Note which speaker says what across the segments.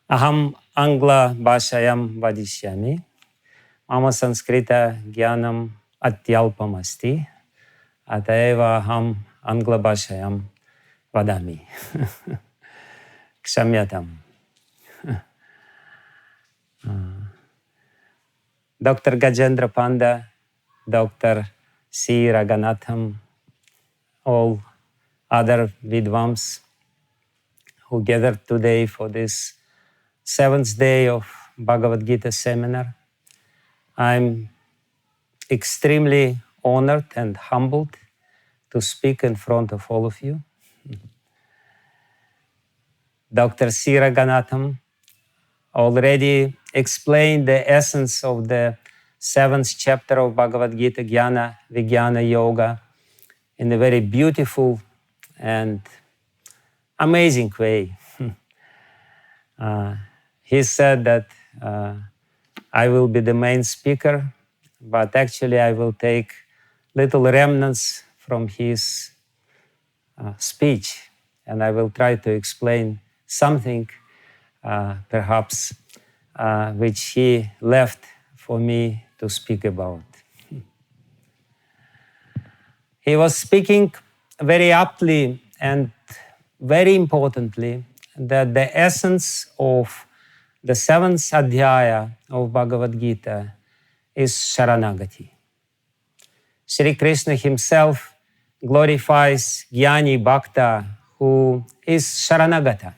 Speaker 1: Aham Angla Bhashayam Vadishyami. Mama Sanskrita Gyanam Atyalpam Asti. Ataeva Aham Angla Bhashayam Vadami. Kshamyatam. Dr. Gajendra Panda, Dr. C. Raghunatham, all other Vidvams who gathered today for this 7th day of Bhagavad-Gita seminar. I'm extremely honored and humbled to speak in front of all of you. Dr. C. Raghunatham already explained the essence of the 7th chapter of Bhagavad-Gita, Jnana, Vijnana Yoga, in a very beautiful and amazing way. He said that I will be the main speaker, but actually I will take little remnants from his speech, and I will try to explain something perhaps which he left for me to speak about. He was speaking very aptly and very importantly that the essence of the 7th adhyaya of Bhagavad-Gita is saranagati. Sri Krishna himself glorifies jnani bhakta who is saranagata.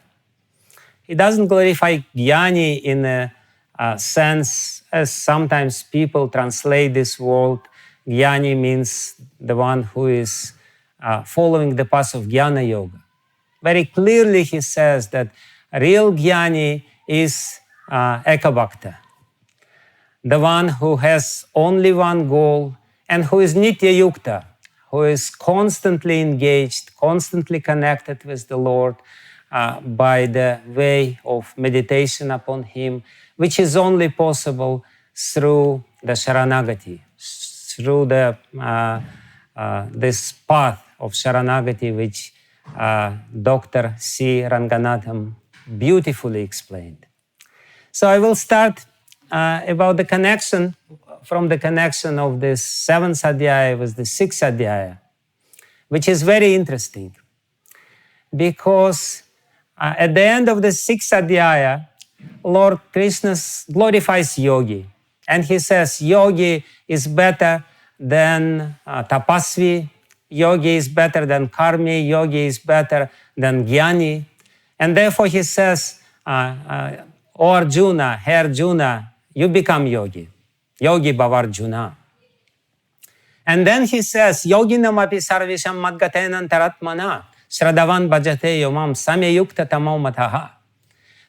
Speaker 1: He doesn't glorify jnani in a sense as sometimes people translate this word. Jnani means the one who is following the path of jnana yoga. Very clearly he says that real jnani is ekabhakta, the one who has only one goal and who is nitya yukta, who is constantly engaged, constantly connected with the Lord by the way of meditation upon Him, which is only possible through the saranagati, through the this path of saranagati, which Dr. C. Ranganatham beautifully explained. So I will start about the connection, from the connection of this 7th adhyaya with the 6th adhyaya, which is very interesting. Because at the end of the 6th adhyaya, Lord Krishna glorifies yogi. And he says yogi is better than tapasvi, yogi is better than karmi, yogi is better than jnani. And therefore he says, O Arjuna, Hey Arjuna, you become yogi. Yogi Bhavarjuna. And then he says, Yoginam api sarvisham madgatenan taratmana, Shradavan bhajate yomam samyayukta tamo mataha.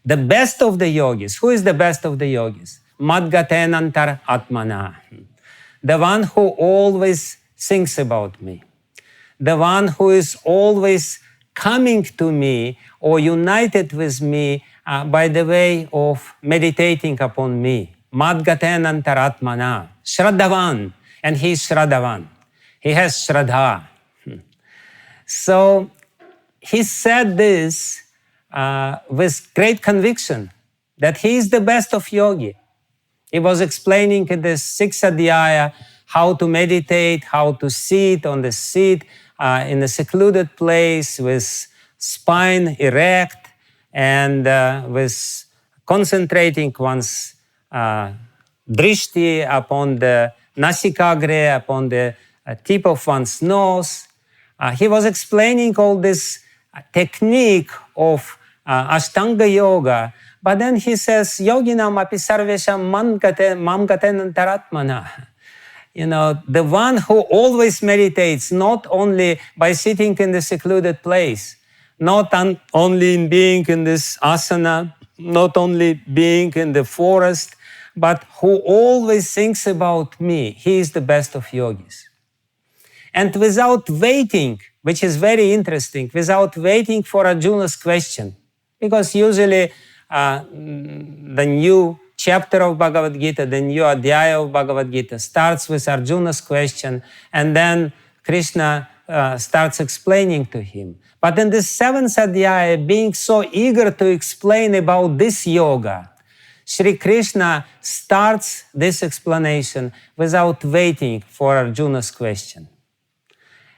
Speaker 1: The best of the yogis. Who is the best of the yogis? Madgatenan taratmana. The one who always thinks about me. The one who is always coming to me or united with me by the way of meditating upon me. Madgatenan taratmana. Shraddhavan. And he is Shraddhavan. He has Shraddha. So he said this with great conviction that he is the best of yogi. He was explaining in the 6th adhyaya how to meditate, how to sit on the seat in a secluded place with spine erect and with concentrating one's drishti upon the nasikagre, upon the tip of one's nose. He was explaining all this technique of Ashtanga yoga, but then he says, Yoginam api sarvesham mamgatenan taratmana. You know, the one who always meditates, not only by sitting in the secluded place, not only in being in this asana, not only being in the forest, but who always thinks about me. He is the best of yogis. And without waiting, which is very interesting, without waiting for Arjuna's question, because usually the new chapter of Bhagavad-Gita, the new adhyaya of Bhagavad-Gita starts with Arjuna's question, and then Krishna starts explaining to him. But in this 7th adhyaya, being so eager to explain about this yoga, Sri Krishna starts this explanation without waiting for Arjuna's question.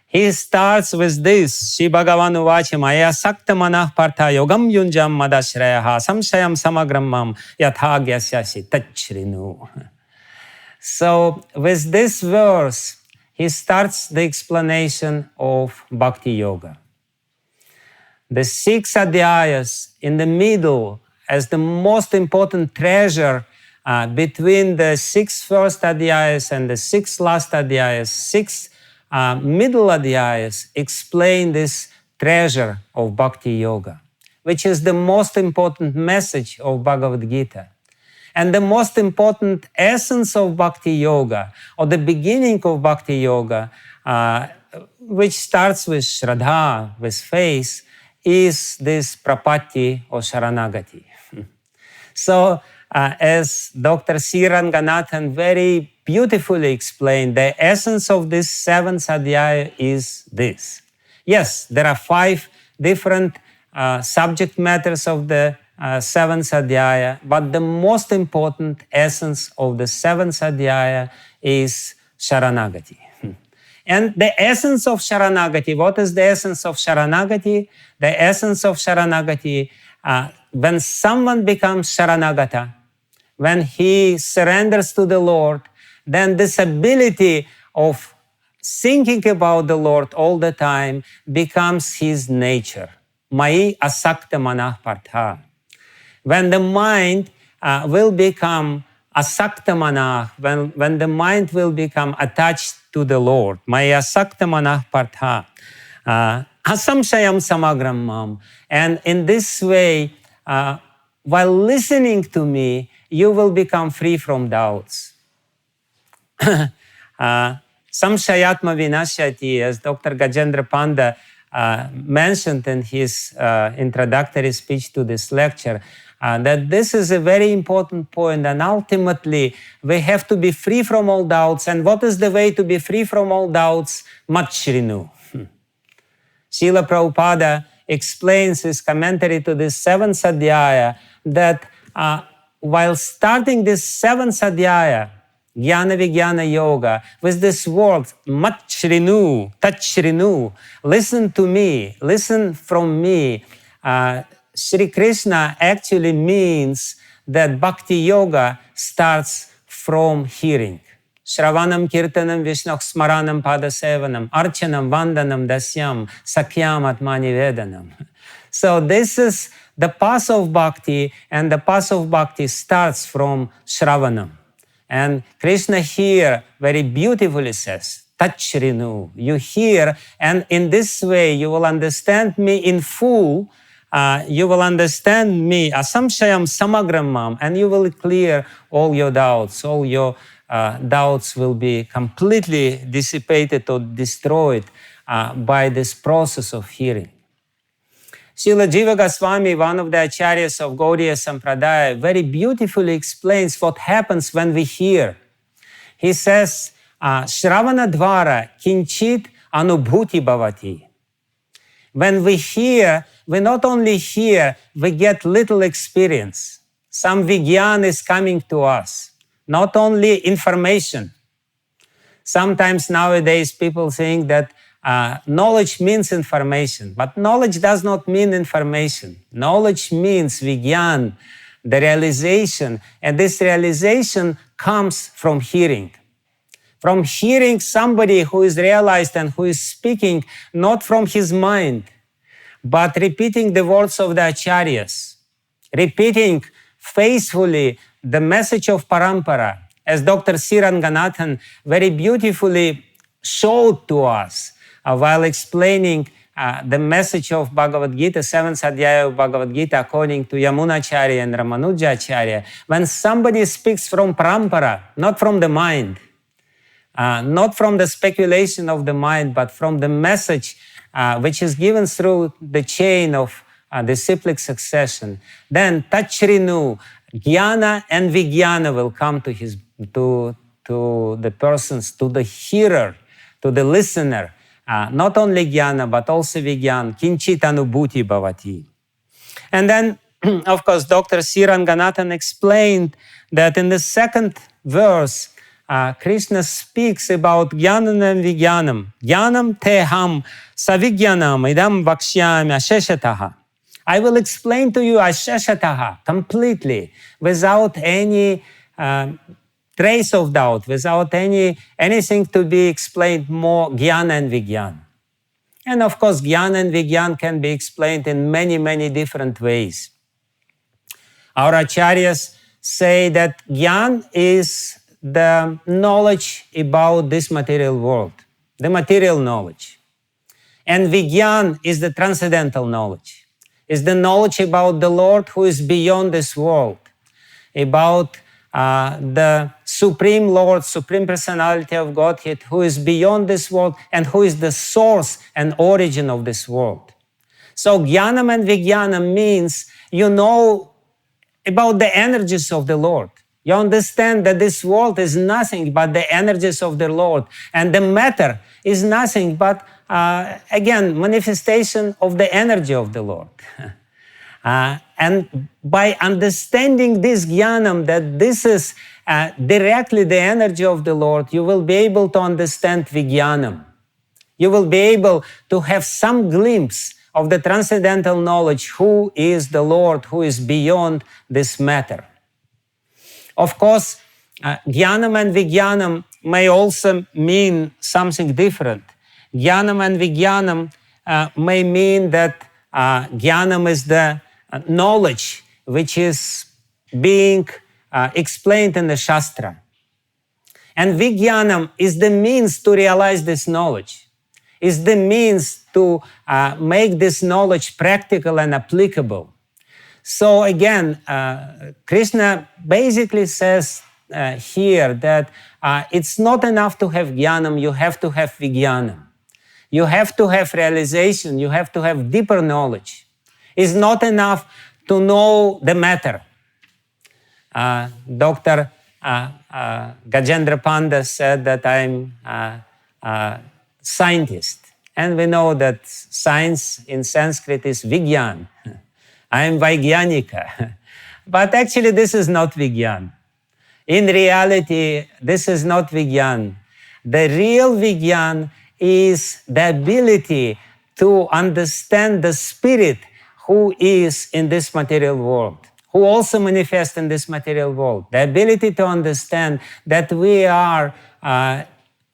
Speaker 1: He starts with this, Shri Bhagavan Uvacha Maya Sakta Manah Partha Yogam Yunjam Madashrayaha Samshayam Samagrammam Yathagyasyashi Tachrinu. So with this verse, he starts the explanation of Bhakti Yoga. The 6 adhyayas in the middle as the most important treasure between the 6 first adhyayas and the 6 last adhyayas, 6 middle adhyayas explain this treasure of Bhakti Yoga, which is the most important message of Bhagavad-Gita. And the most important essence of Bhakti Yoga, or the beginning of Bhakti Yoga, which starts with Shraddha, with faith, is this prapatti or saranagati. So, as Dr. C. Ranganathan very beautifully explained, the essence of this 7th adhyaya is this. Yes, there are 5 different subject matters of the 7th adhyaya, but the most important essence of the 7th adhyaya is saranagati. And the essence of saranagati, what is the essence of saranagati? The essence of saranagati, when someone becomes saranagata, when he surrenders to the Lord, then this ability of thinking about the Lord all the time becomes his nature. Mai asakta manah partha. When the mind will become asakta manah, when the mind will become attached to the Lord, mai asakta manah partha, asamshayam samagrammam. And in this way, while listening to me, you will become free from doubts. Samshayatma vinashyati, as Dr. Gajendra Panda mentioned in his introductory speech to this lecture, that this is a very important point, and ultimately we have to be free from all doubts. And what is the way to be free from all doubts? Matshrinu. Srila Prabhupada explains his commentary to this 7th adhyaya that while starting this 7th adhyaya, Jnana Vijnana Yoga, with this word, Matshrinu, Tachrinu, listen to me, listen from me, Sri Krishna actually means that Bhakti Yoga starts from hearing. Shravanam, Kirtanam, Vishnok, Smaranam, Padasevanam, Archanam, Vandanam, Dasyam, Sakyam, Atmani Vedanam. So this is the path of Bhakti, and the path of Bhakti starts from Shravanam. And Krishna here very beautifully says, Tachrinu, you hear, and in this way you will understand me in full, you will understand me, asamshayam samagrammam, and you will clear all your doubts. All your doubts will be completely dissipated or destroyed by this process of hearing. Srila Jiva Goswami, one of the acharyas of Gaudiya Sampradaya, very beautifully explains what happens when we hear. He says, Shravana dvara kinchit anubhuti bhavati. When we hear, we not only hear, we get little experience. Some Vijnana is coming to us, not only information. Sometimes nowadays people think that knowledge means information, but knowledge does not mean information. Knowledge means Vijnana, the realization, and this realization comes from hearing. From hearing somebody who is realized and who is speaking not from his mind, but repeating the words of the acharyas, repeating faithfully the message of parampara, as Dr. C. Ranganathan very beautifully showed to us while explaining the message of Bhagavad-Gita, 7th adhyaya of Bhagavad-Gita, according to Yamunacharya and Ramanujacharya. When somebody speaks from parampara, not from the mind, not from the speculation of the mind, but from the message which is given through the chain of the cyclic succession, then Tachrinu, Jnana and Vijnana will come to the persons, to the hearer, to the listener, not only jnana, but also vijnana, kinchit anubhuti bhavati. And then, of course, Dr. Saranagati explained that in the second verse, Krishna speaks about jnanam and vijnanam. Jnanam teham savijnanam idam vakshyami asheshataha. I will explain to you asheshataha, completely, without any trace of doubt, without anything to be explained more, jnana and vijnana. And of course, jnana and vijnana can be explained in many, many different ways. Our acharyas say that jnana is the knowledge about this material world, the material knowledge. And vijnana is the transcendental knowledge, is the knowledge about the Lord who is beyond this world, about the Supreme Lord, Supreme Personality of Godhead, who is beyond this world and who is the source and origin of this world. So jnanam and vijnanam means you know about the energies of the Lord. You understand that this world is nothing but the energies of the Lord, and the matter is nothing but, again, manifestation of the energy of the Lord. And by understanding this jnanam, that this is directly the energy of the Lord, you will be able to understand vijnanam. You will be able to have some glimpse of the transcendental knowledge, who is the Lord, who is beyond this matter. Of course, jnanam and vijnanam may also mean something different. Jnanam and vijnanam may mean that jnanam is the knowledge which is being explained in the Shastra. And vijnanam is the means to realize this knowledge, is the means to make this knowledge practical and applicable. So again, Krishna basically says here that it's not enough to have jnanam, you have to have vijnanam. You have to have realization, you have to have deeper knowledge. It's not enough to know the matter. Dr. Gajendra Panda said that I'm a scientist. And we know that science in Sanskrit is Vigyan. I am Vaigyanika. But actually this is not Vigyan. In reality, this is not Vigyan. The real Vigyan is the ability to understand the spirit who is in this material world, who also manifests in this material world. The ability to understand that we are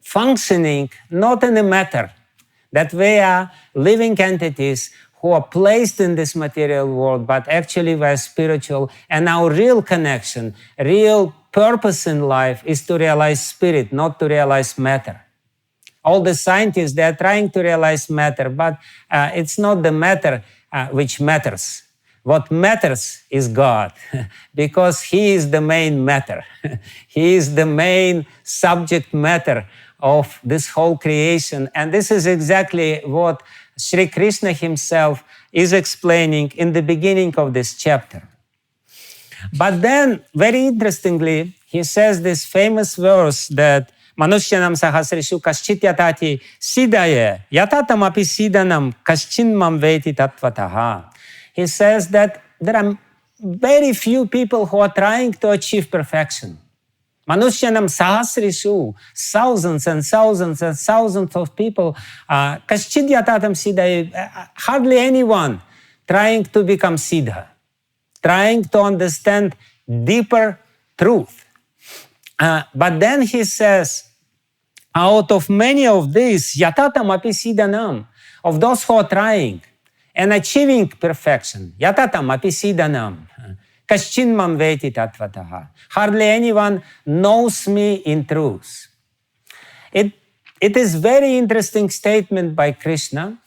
Speaker 1: functioning not in a matter, that we are living entities who are placed in this material world, but actually we are spiritual, and our real connection, real purpose in life is to realize spirit, not to realize matter. All the scientists, they are trying to realize matter, but it's not the matter which matters. What matters is God, because He is the main matter. He is the main subject matter of this whole creation. And this is exactly what Sri Krishna Himself is explaining in the beginning of this chapter. But then, very interestingly, He says this famous verse that Manushyanam sahasrishu kaschit yatati sidaye yatatam api sidanam kaschinmam veti tattvataha. He says that there are very few people who are trying to achieve perfection. Manushyanam sahasrishu, thousands and thousands and thousands of people, kaschit yatatam sidaye, hardly anyone trying to become siddha, trying to understand deeper truth. But then he says, out of many of these, yatatam api siddhanam, of those who are trying and achieving perfection, yatatam api siddhanam, kaschinmam veti tattvataha. Hardly anyone knows me in truth. It is very interesting statement by Krishna,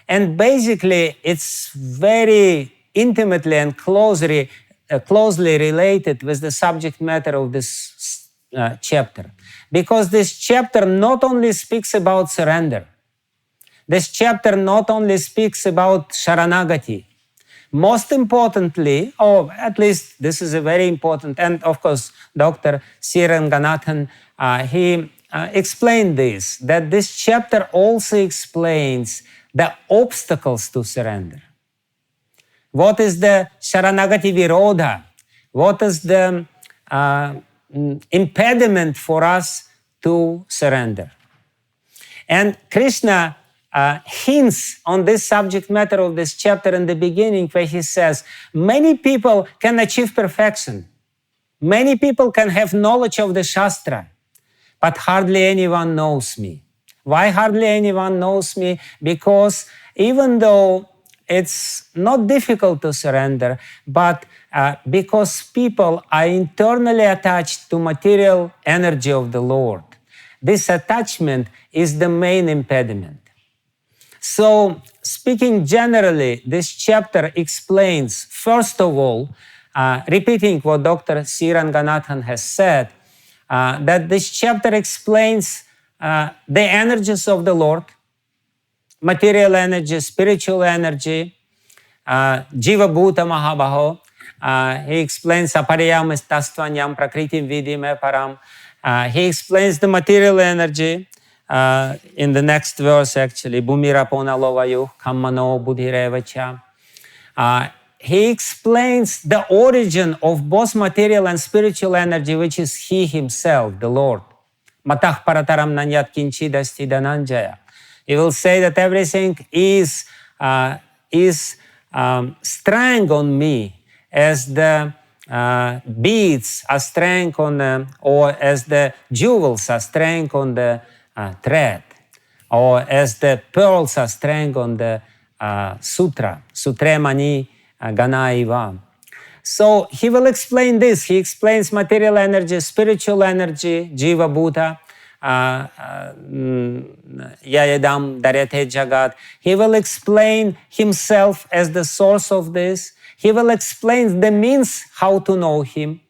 Speaker 1: and basically it's very intimately and closely related with the subject matter of this chapter. Because this chapter not only speaks about surrender, this chapter not only speaks about saranagati, most importantly, or at least this is a very important, and of course Dr. Saranagati, he explain this, that this chapter also explains the obstacles to surrender. What is the saranagati virodha? What is the impediment for us to surrender? And Krishna hints on this subject matter of this chapter in the beginning, where he says, many people can achieve perfection. Many people can have knowledge of the Shastra, but hardly anyone knows me. Why hardly anyone knows me? Because even though it's not difficult to surrender, but because people are internally attached to material energy of the Lord. This attachment is the main impediment. So, speaking generally, this chapter explains, first of all, repeating what Dr. C. Ranganathan has said, that this chapter explains the energies of the Lord, material energy, spiritual energy, Jiva Bhuta Mahabaho. He explains Apariyam Tastvanyam Prakritim Vidime Param. He explains the material energy in the next verse, actually, Bhumira Pona Lovayu, Kammano Buddhirevacha. He explains the origin of both material and spiritual energy, which is He Himself, the Lord. Matah Parataram Nanyat Kinchidasti Dananjaya. He will say that everything is strang on me, as the beads are strang on, or as the jewels are strang on the thread, or as the pearls are strang on the sutra, sutremani ganaiva. So he will explain this. He explains material energy, spiritual energy, jiva bhuta, yayadam darete jagat. He will explain himself as the source of this. He will explain the means how to know him.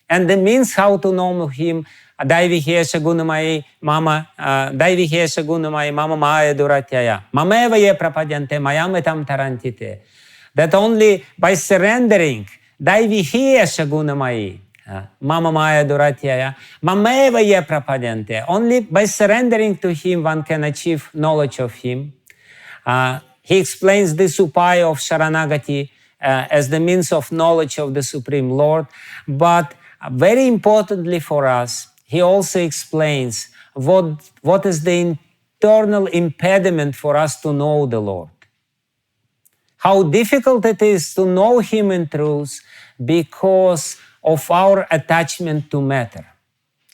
Speaker 1: And the means how to know him, Daivihesha Gunamai Mama, Daivihesha Gunamai Mama Maya Duratyaya, Mameva ye prapadyante mayametam tarantite. That only by surrendering, Daivihesha Gunamai, Mama Maya Duratyaya, Mameva ye prapadyante. Only by surrendering to him one can achieve knowledge of him. He explains this upaya of saranagati as the means of knowledge of the Supreme Lord. But very importantly for us, he also explains what is the internal impediment for us to know the Lord. How difficult it is to know Him in truth because of our attachment to matter.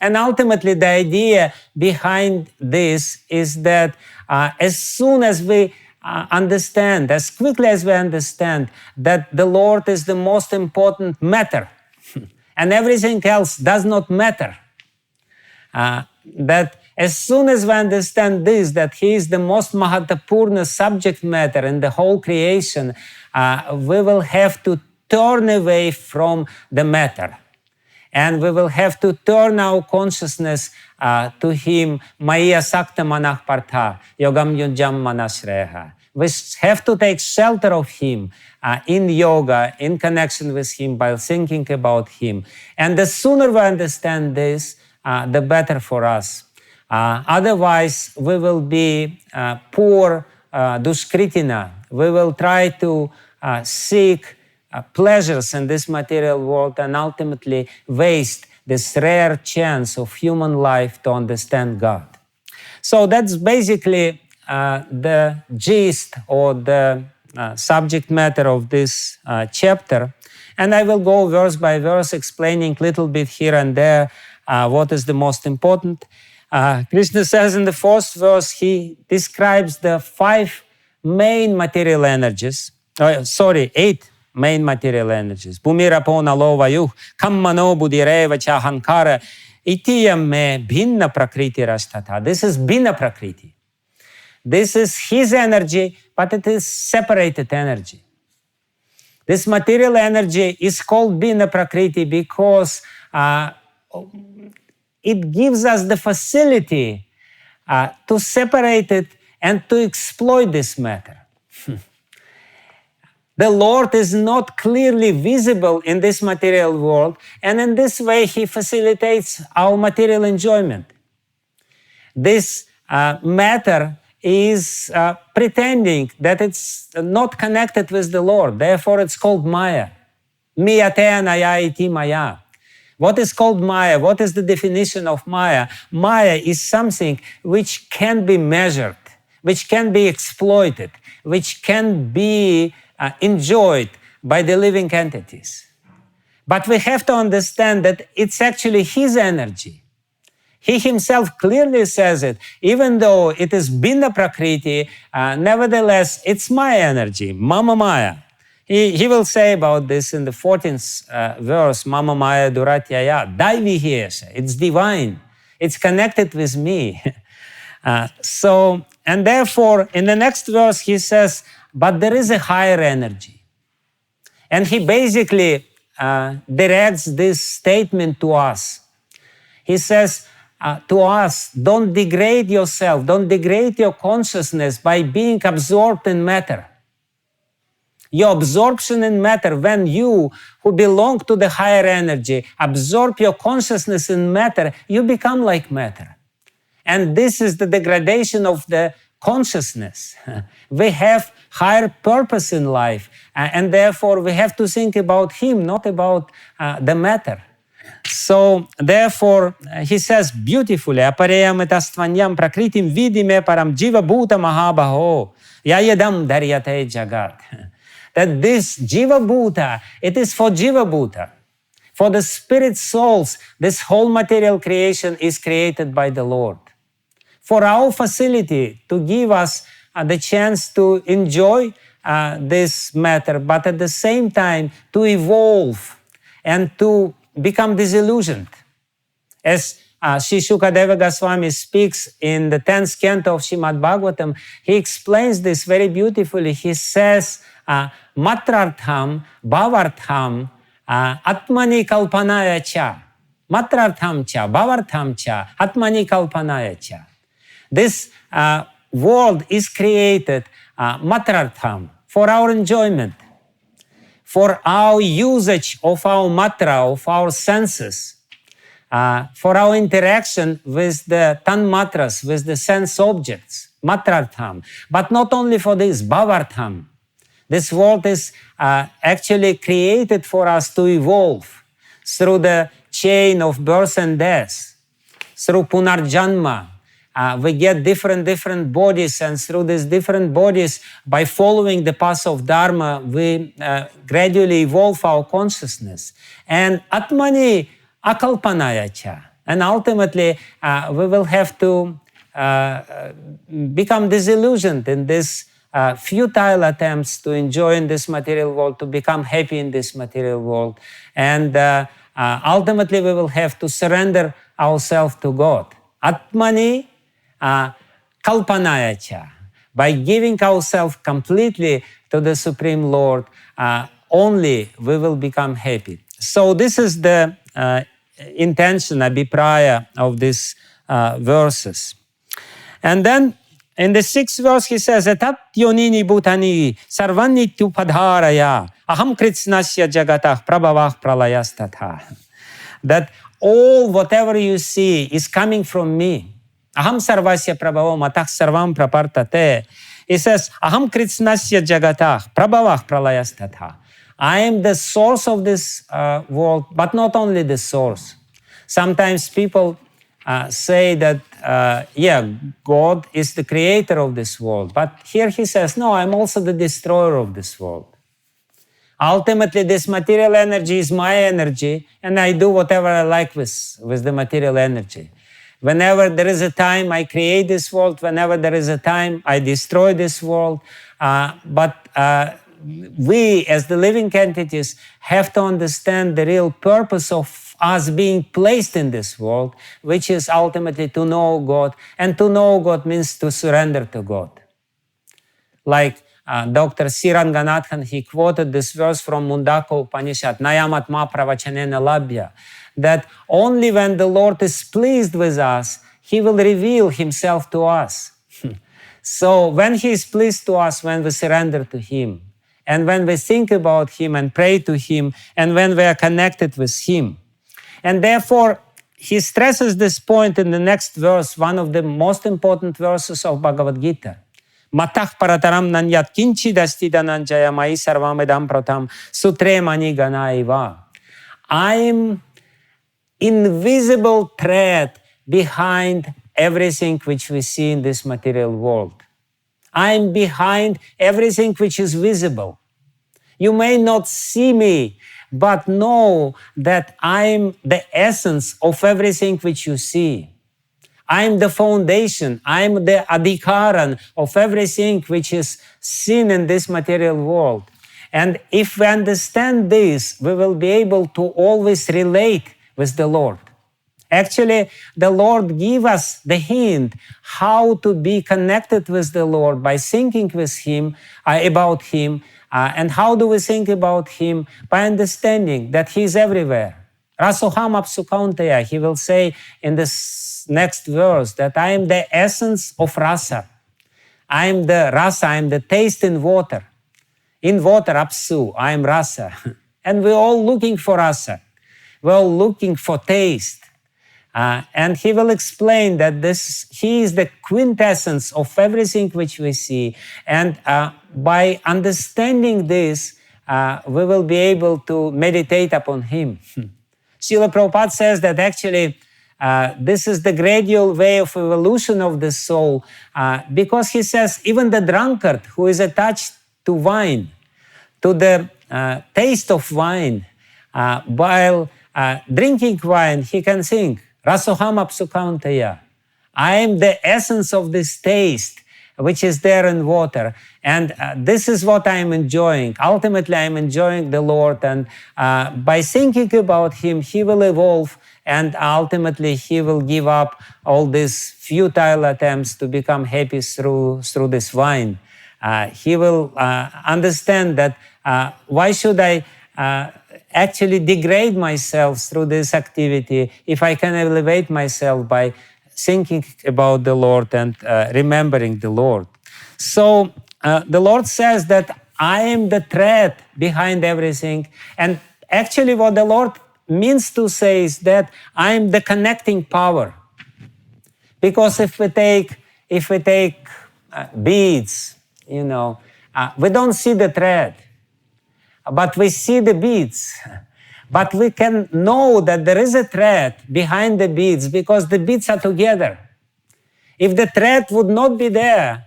Speaker 1: And ultimately, the idea behind this is that as soon as we understand, as quickly as we understand that the Lord is the most important matter, and everything else does not matter, that as soon as we understand this, that He is the most Mahatapurna subject matter in the whole creation, we will have to turn away from the matter. And we will have to turn our consciousness to Him, Maya Sakta Manah Partha, Yogam Yunjam Manasreha. We have to take shelter of Him in yoga, in connection with Him, by thinking about Him. And the sooner we understand this, the better for us. Otherwise, we will be poor duskritina. We will try to seek pleasures in this material world and ultimately waste this rare chance of human life to understand God. So that's basically the gist or the subject matter of this chapter. And I will go verse by verse, explaining a little bit here and there what is the most important. Krishna says in the first verse, he describes the 5 main material energies. 8 main material energies. Bhumira pona lovayu, kammano buddhireva chahankara, itiyam me bhinna prakriti rashtata. This is bhinna prakriti. This is his energy, but it is separated energy. This material energy is called bhinna prakriti because it gives us the facility to separate it and to exploit this matter. The Lord is not clearly visible in this material world, and in this way He facilitates our material enjoyment. This matter is pretending that it's not connected with the Lord. Therefore, it's called Maya. Miyate anaya iti maya. What is called Maya? What is the definition of Maya? Maya is something which can be measured, which can be exploited, which can be enjoyed by the living entities. But we have to understand that it's actually his energy. He himself clearly says it, even though it is Binda Prakriti, nevertheless, it's my energy, Mama Maya. He will say about this in the 14th verse, Mama Maya Duratyaya, Daivihesha, it's divine, it's connected with me. And therefore, in the next verse, he says, but there is a higher energy. And he basically directs this statement to us. He says to us, don't degrade yourself, don't degrade your consciousness by being absorbed in matter. Your absorption in matter, when you, who belong to the higher energy, absorb your consciousness in matter, you become like matter. And this is the degradation of the consciousness. We have higher purpose in life, and therefore we have to think about him, not about the matter. So therefore he says beautifully, apareyam etastvanyam prakritim vidime param jiva bhuta mahabaho yayadam daryate jagat. That this jiva bhuta, it is for jiva bhuta. For the spirit souls, this whole material creation is created by the Lord. For our facility to give us the chance to enjoy this matter, but at the same time to evolve and to become disillusioned. As Sri Shukadeva Goswami speaks in the 10th canto of Srimad Bhagavatam, he explains this very beautifully. He says, Matrartham, Bhavartham, Atmani Kalpanaya cha. Matrartham cha, Bhavartham cha, Atmani Kalpanaya cha. This world is created, Matrartham, for our enjoyment, for our usage of our matra, of our senses, for our interaction with the tanmatras, with the sense objects, Matrartham. But not only for this, Bhavartham. This world is actually created for us to evolve through the chain of birth and death, through Punarjanma. We get different bodies, and through these different bodies, by following the path of Dharma, we gradually evolve our consciousness. And Atmani Akalpanaya cha. And ultimately, we will have to become disillusioned in this futile attempts to enjoy in this material world, to become happy in this material world. And ultimately, we will have to surrender ourselves to God. Atmani Kalpanaya cha. By giving ourselves completely to the Supreme Lord, only we will become happy. So this is the intention, abhipraya of these verses. And then in the 6th verse he says, Etat yonini bhutani sarvani tupadharaya aham kritsnasya jagatah prabhavah pralayastata. That all whatever you see is coming from me. Aham sarvasya prabhavo matah sarvam prapartate. He says, Aham kritsnasya jagatah prabhavah pralayastata. I am the source of this world, but not only the source. Sometimes people say that, God is the creator of this world. But here he says, no, I'm also the destroyer of this world. Ultimately, this material energy is my energy, and I do whatever I like with the material energy. Whenever there is a time, I create this world. Whenever there is a time, I destroy this world. But we, as the living entities, have to understand the real purpose of us being placed in this world, which is ultimately to know God. And to know God means to surrender to God. Like Dr. Siranganathan, he quoted this verse from Mundaka Upanishad, Nayamatma pravachanena labhya, that only when the Lord is pleased with us, he will reveal himself to us. So when he is pleased to us, when we surrender to him, and when we think about him and pray to him, and when we are connected with him. And therefore, he stresses this point in the next verse, one of the most important verses of Bhagavad-Gita. Matah parataram nanyat kinchidastida mai sarvamedam pratam sutre mani ganaiva. I'm invisible thread behind everything which we see in this material world. I'm behind everything which is visible. You may not see me, but know that I'm the essence of everything which you see. I'm the foundation, I'm the adhikaran of everything which is seen in this material world. And if we understand this, we will be able to always relate with the Lord. Actually, the Lord gives us the hint how to be connected with the Lord by thinking with Him, about Him. And how do we think about Him? By understanding that He is everywhere. Rasoham apsukaunteya, He will say in this next verse that I am the essence of rasa. I am the rasa, I am the taste in water. In water, apsu, I am rasa. And we're all looking for rasa. We're all looking for taste. And he will explain that he is the quintessence of everything which we see. And by understanding this, we will be able to meditate upon him. Srila Prabhupada says that actually this is the gradual way of evolution of the soul, because he says even the drunkard who is attached to wine, to the taste of wine, while drinking wine, he can think, Rasoham apsukaunteya. I am the essence of this taste which is there in water. And this is what I am enjoying. Ultimately, I am enjoying the Lord. And by thinking about Him, He will evolve. And ultimately, He will give up all these futile attempts to become happy through this wine. He will understand that why should I actually degrade myself through this activity if I can elevate myself by thinking about the Lord and remembering the Lord. So the Lord says that I am the thread behind everything. And actually what the Lord means to say is that I am the connecting power. Because if we take beads, we don't see the thread, but we see the beads. But we can know that there is a thread behind the beads because the beads are together. If the thread would not be there,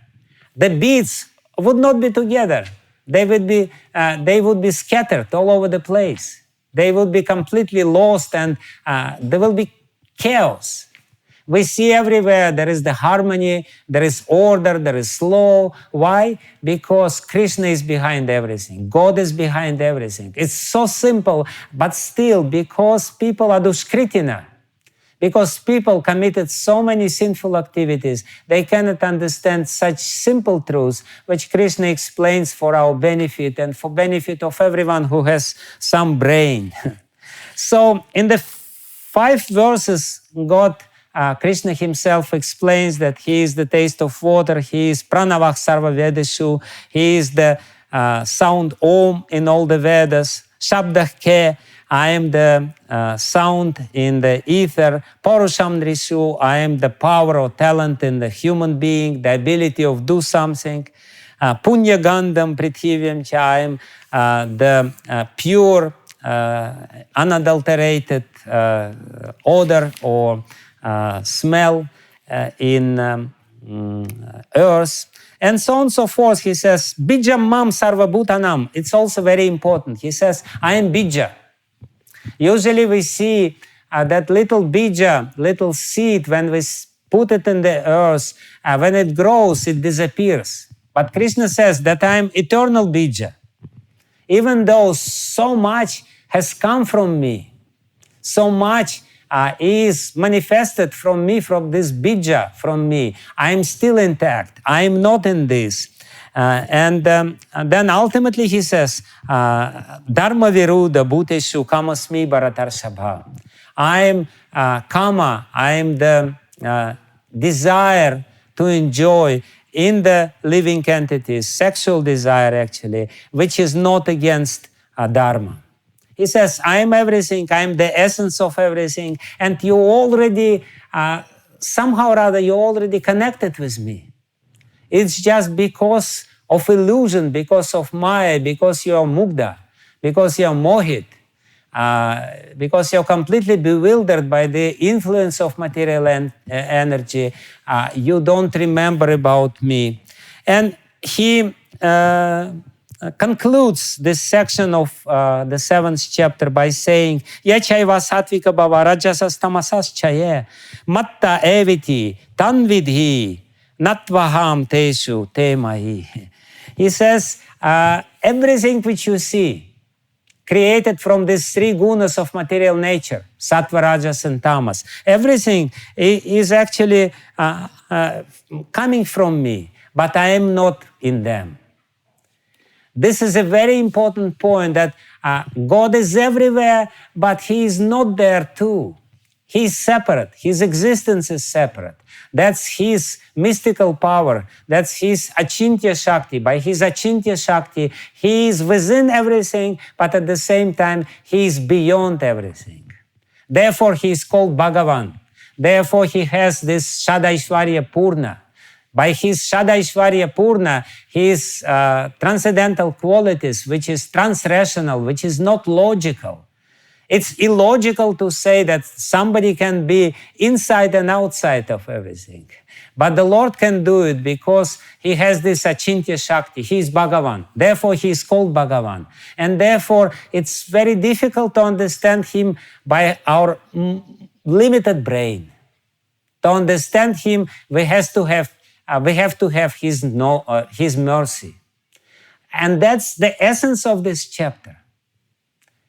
Speaker 1: the beads would not be together. They would be scattered all over the place. They would be completely lost and there will be chaos. We see everywhere there is the harmony, there is order, there is law. Why? Because Krishna is behind everything. God is behind everything. It's so simple, but still, because people are dushkritina, because people committed so many sinful activities, they cannot understand such simple truths, which Krishna explains for our benefit and for benefit of everyone who has some brain. So in the 5 verses, Krishna himself explains that he is the taste of water, he is pranavah sarva vedeshu, he is the sound om in all the Vedas, shabdah ke, I am the sound in the ether, parusham nrishu, I am the power or talent in the human being, the ability of do something, punya gandham prithivyam cha, I am the pure, unadulterated odor or smell in earth, and so on and so forth. He says, Bijam mam sarva bhutanam. It's also very important. He says, I am bija. Usually we see that little bija, little seed, when we put it in the earth, when it grows, it disappears. But Krishna says that I am eternal bija. Even though so much has come from me, so much is manifested from me, from this bija, from me, I am still intact. I am not in this. And then ultimately he says, Dharma viruddha bhuteshu kamasmi bharatarshabha. I am kama, I am the desire to enjoy in the living entities, sexual desire actually, which is not against dharma. He says, I am everything, I am the essence of everything, and you already, somehow or other, you already connected with me. It's just because of illusion, because of Maya, because you are mugdha, because you are mohit, because you're completely bewildered by the influence of material energy, you don't remember about me. And he concludes this section of the 7th chapter by saying, Yachaiva sattvika bhava rajasas tamasas chaye matta eviti tanvidhi natvaham teshu temahi. He says, everything which you see, created from these three gunas of material nature, sattva, rajas, and tamas. Everything is actually coming from me, but I am not in them. This is a very important point, that God is everywhere, but He is not there too. He is separate. His existence is separate. That's His mystical power. That's His Achintya Shakti. By His Achintya Shakti, He is within everything, but at the same time, He is beyond everything. Therefore, He is called Bhagavan. Therefore, He has this Shadaishvarya Purna. By His Shadaishvarya Purna, His transcendental qualities, which is transrational, which is not logical. It's illogical to say that somebody can be inside and outside of everything. But the Lord can do it because He has this Achintya Shakti. He is Bhagavan. Therefore, He is called Bhagavan. And therefore, it's very difficult to understand Him by our limited brain. To understand Him, we have to have His mercy. And that's the essence of this chapter.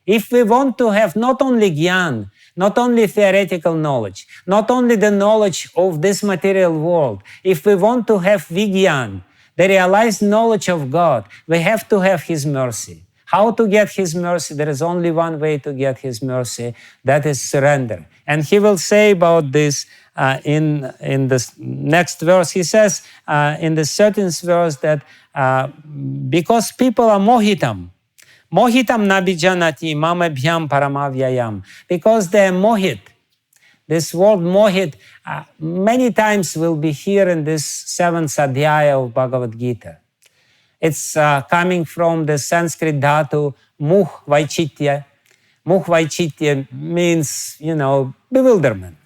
Speaker 1: If we want to have not only Gyan, not only theoretical knowledge, not only the knowledge of this material world, if we want to have Vigyan, the realized knowledge of God, we have to have His mercy. How to get His mercy? There is only one way to get His mercy, that is surrender. And He will say about this in the next verse. He says in the 13th verse that because people are mohitam, mohitam nabhijanati mamabhyam paramavyayam. Because they are mohit. This word mohit many times will be here in this 7th adhyaya of Bhagavad-Gita. It's coming from the Sanskrit dhatu muh vaichitya. Muh vaichitya means, bewilderment.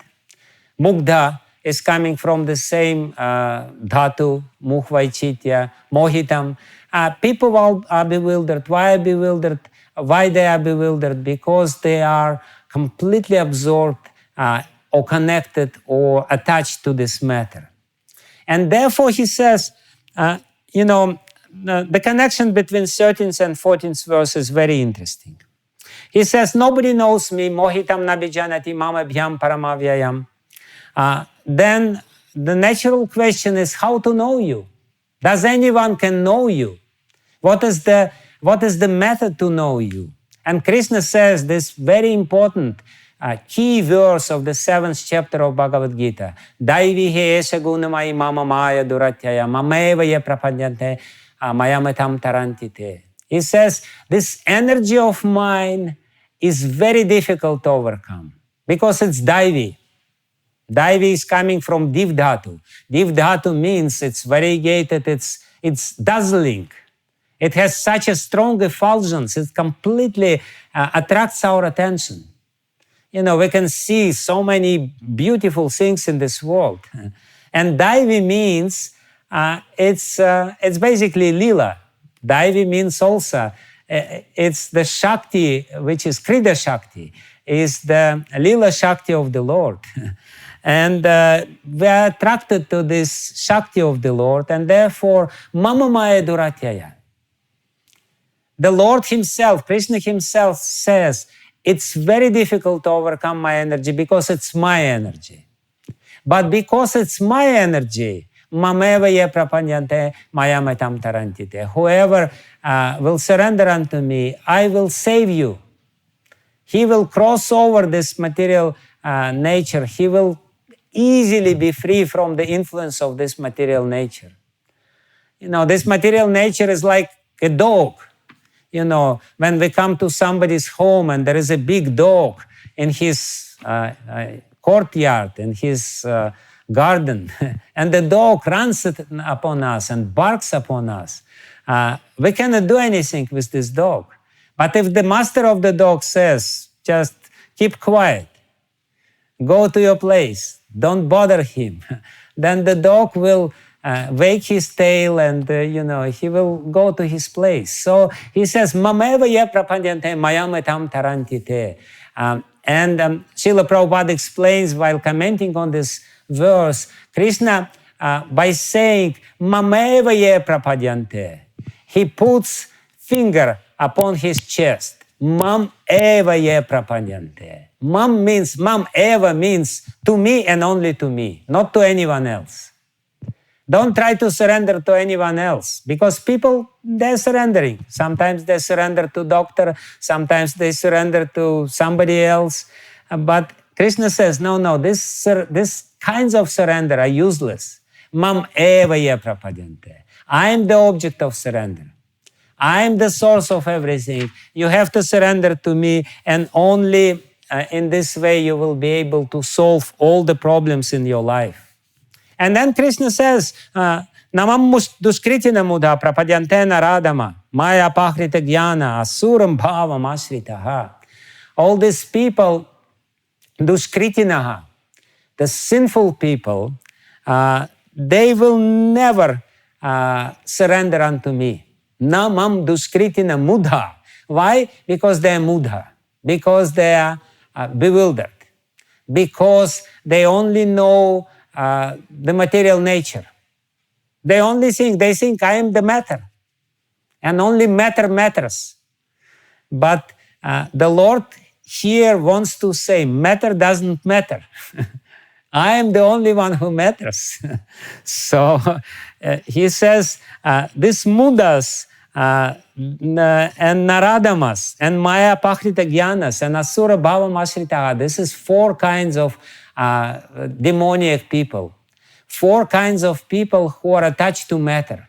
Speaker 1: Mugdha is coming from the same dhatu, muh vaichitya, mohitam. People are bewildered. Why are bewildered? Why they are bewildered? Because they are completely absorbed or connected or attached to this matter. And therefore he says, the connection between 13th and 14th verse is very interesting. He says, nobody knows me, mohitam nabhijanati mamabhyam paramavyayam. Then the natural question is how to know you. Does anyone can know you? What is the method to know you? And Krishna says this very important key verse of the 7th chapter of Bhagavad-Gita. Daivi he esha gunamai mama maya duratyaya mameva ye prapanyante mayamatam tarantite. He says this energy of mine is very difficult to overcome because it's Daivi. Daivi is coming from Div Dhatu. Div Dhatu means it's variegated, it's dazzling. It has such a strong effulgence, it completely attracts our attention. We can see so many beautiful things in this world. And Daivi means, it's basically Lila. Daivi means also, it's the Shakti, which is Krida Shakti, is the Lila Shakti of the Lord. And we are attracted to this Shakti of the Lord, and therefore, Mama Maya Duratyaya. The Lord Himself, Krishna Himself says, it's very difficult to overcome my energy because it's my energy. But because it's my energy, Mameva ye prapanyante mayamatam tarantite. Whoever will surrender unto me, I will save you. He will cross over this material nature. He will easily be free from the influence of this material nature. This material nature is like a dog. when we come to somebody's home and there is a big dog in his courtyard, in his garden, and the dog runs upon us and barks upon us, we cannot do anything with this dog. But if the master of the dog says, just keep quiet, go to your place, don't bother him, then the dog will wag his tail and, he will go to his place. So he says, Mameva ye prapadyante mayam etam taranti te. And Srila Prabhupada explains while commenting on this verse, Krishna, by saying, Mameva ye prapadyante, he puts finger upon his chest. Mam eva ye prapadyante. Mam eva means to me and only to me, not to anyone else. Don't try to surrender to anyone else, because people, they're surrendering. Sometimes they surrender to doctor, sometimes they surrender to somebody else. But Krishna says, no, this kinds of surrender are useless. Mam eva ye prapadyante. I am the object of surrender. I am the source of everything. You have to surrender to me, and only in this way you will be able to solve all the problems in your life. And then Krishna says, Namam duskritina mudha prapadyante naradama maya pahrita jnana asuram bhavam asritaha. All these people, duskritinaha, the sinful people, they will never surrender unto me. Namam duskritina mudha. Why? Because they are mudha. Because they are bewildered. Because they only know the material nature. They think I am the matter. And only matter matters. But the Lord here wants to say, matter doesn't matter. I am the only one who matters. So he says, these mudas and naradamas and maya pahrita jnanas and asura bhavam ashritaha, this is 4 kinds of demoniac people. 4 kinds of people who are attached to matter.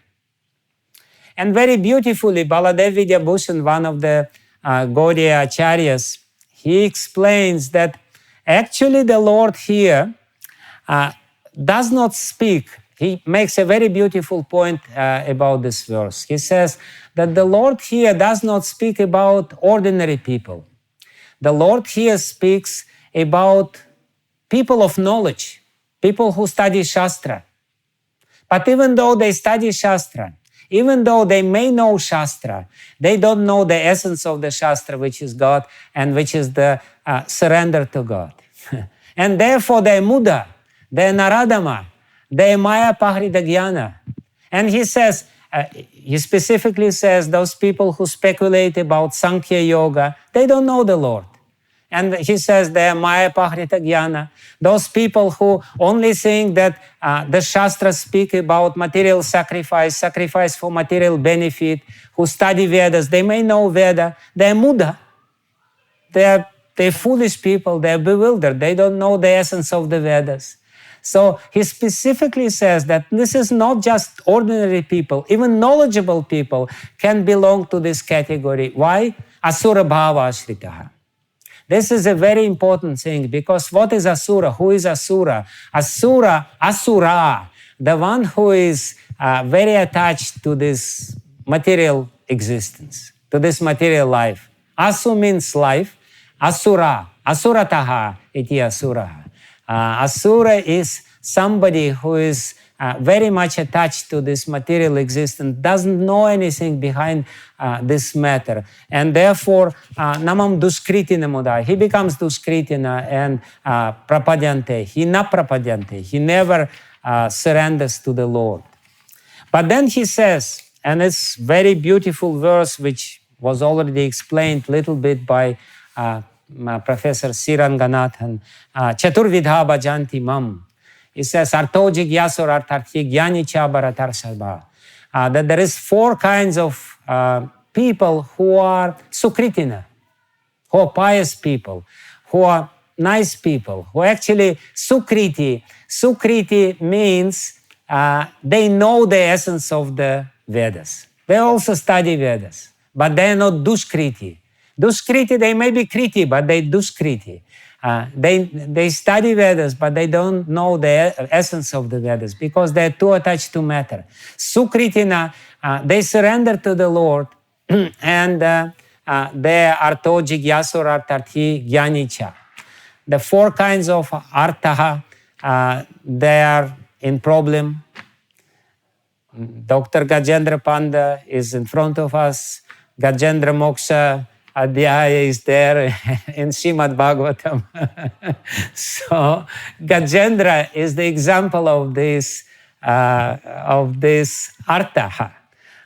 Speaker 1: And very beautifully, Baladev Vidyabhushan, one of the Gaudiya Acharyas, he explains that actually the Lord here does not speak. He makes a very beautiful point about this verse. He says that the Lord here does not speak about ordinary people. The Lord here speaks about people of knowledge, people who study Shastra. But even though they study Shastra, even though they may know Shastra, they don't know the essence of the Shastra, which is God and which is the surrender to God. And therefore they're Muda, they're Naradama, they're Maya Pahrita Jnana. And he says, he specifically says, those people who speculate about Sankhya Yoga, they don't know the Lord. And he says they are Maya Pahrita Jnana. Those people who only think that the Shastras speak about material sacrifice, sacrifice for material benefit, who study Vedas, they may know Veda, they're Muda. They're foolish people, they're bewildered, they don't know the essence of the Vedas. So he specifically says that this is not just ordinary people, even knowledgeable people can belong to this category. Why? Asura bhava ashritaha. This is a very important thing, because what is Asura? Who is Asura? Asura, the one who is very attached to this material existence, to this material life. Asu means life. Asura, asurataha iti asura. Asura is somebody who is very much attached to this material existence, doesn't know anything behind this matter. And therefore, namam duskritina muda, he becomes duskritina and prapadyante, he na prapadyante, he never surrenders to the Lord. But then he says, and it's very beautiful verse which was already explained a little bit by Professor Siranganathan, Chaturvidha bhajanti mam. He says, Arto jigyasur artarthi jnani cha bharatar sarva. That there is 4 kinds of people who are sukritina, who are pious people, who are nice people, who actually sukriti. Sukriti means they know the essence of the Vedas. They also study Vedas. but they are not Duskriti. Duskriti, they may be Kriti, but they Duskriti. They study Vedas, but they don't know the essence of the Vedas because they're too attached to matter. Sukritina, they surrender to the Lord and they are arto, jigyasur, artarthi, jnanicha. The four kinds of artaha, they are in problem. Dr. Gajendra Panda is in front of us. Gajendra Moksha Adhyaya is there in Srimad Bhagavatam. So Gajendra is the example of this artaha,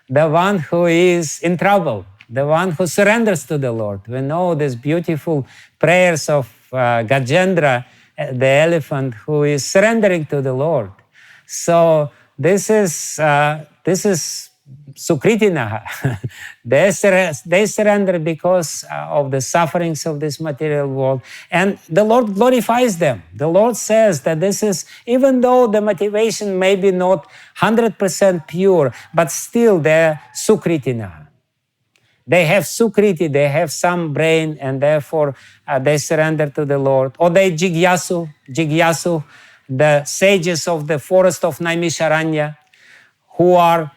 Speaker 1: the one who is in trouble, the one who surrenders to the Lord. We know these beautiful prayers of Gajendra, the elephant, who is surrendering to the Lord. So this is Sukritinaha. They surrender because of the sufferings of this material world. And the Lord glorifies them. The Lord says that this is, even though the motivation may be not 100% pure, but still they're Sukritinaha. They have Sukriti, they have some brain, and therefore they surrender to the Lord. Or they Jigyasu, the sages of the forest of Naimisharanya, who are